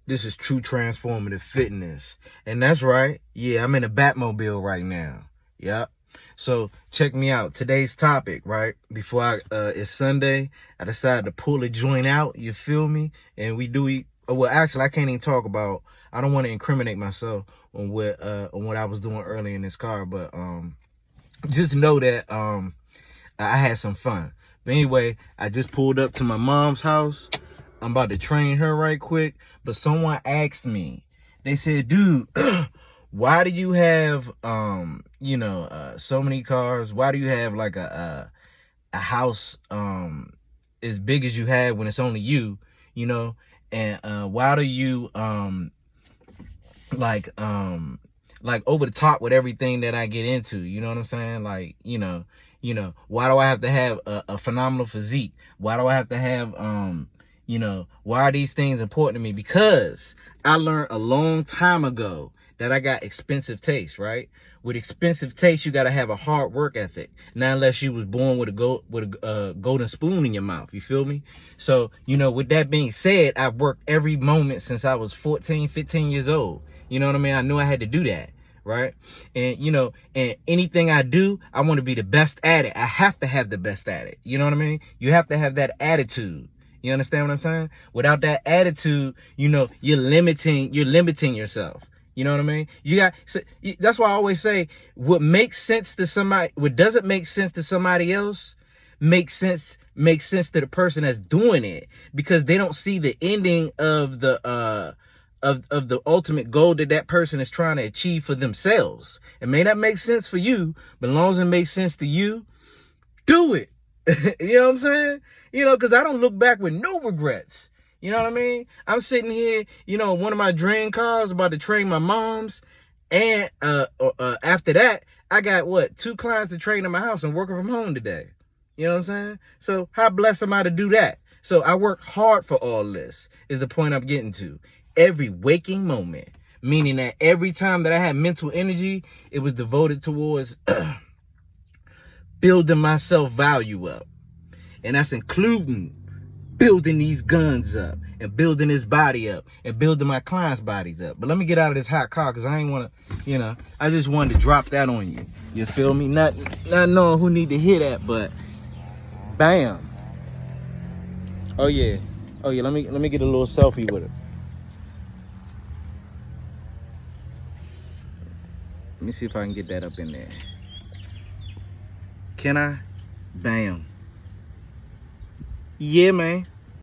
This is True Transformative Fitness. And that's right. Yeah, I'm in a Batmobile right now. Yep. So check me out. Today's topic, right? Before it's Sunday, I decided to pull a joint out. You feel me? And well, actually, I can't even talk about. I don't want to incriminate myself on what I was doing early in this car, but just know that I had some fun. But anyway, I just pulled up to my mom's house. I'm about to train her right quick. But someone asked me, they said, dude, why do you have, so many cars? Why do you have like a house as big as you have when it's only you, you know? And why do you like over the top with everything that I get into? You know what I'm saying? Like, why do I have to have a phenomenal physique? Why do I have to have why are these things important to me? Because I learned a long time ago that I got expensive taste, right? With expensive taste, you got to have a hard work ethic. Not unless you was born with a golden spoon in your mouth. You feel me? So, with that being said, I've worked every moment since I was 14, 15 years old. You know what I mean? I knew I had to do that. Right. And, and anything I do, I want to be the best at it. I have to have the best at it. You know what I mean? You have to have that attitude. You understand what I'm saying? Without that attitude, you're limiting yourself. You know what I mean? That's why I always say what makes sense to somebody, what doesn't make sense to somebody else makes sense to the person that's doing it, because they don't see the ending of the of the ultimate goal that person is trying to achieve for themselves. It may not make sense for you, but as long as it makes sense to you, do it. You know what I'm saying? Because I don't look back with no regrets. You know what I mean? I'm sitting here, one of my dream cars, about to train my moms. And after that, I got 2 clients to train in my house and working from home today. You know what I'm saying? So how blessed am I to do that? So I work hard for all this, is the point I'm getting to. Every waking moment, meaning that every time that I had mental energy, it was devoted towards building my self-value up. And that's including building these guns up and building this body up and building my clients' bodies up. But let me get out of this hot car, because I ain't want to, I just wanted to drop that on you. You feel me? Not knowing who need to hear that, but bam. Oh yeah. Let me get a little selfie with it. Let me see if I can get that up in there. Can I? Bam. Yeah, man.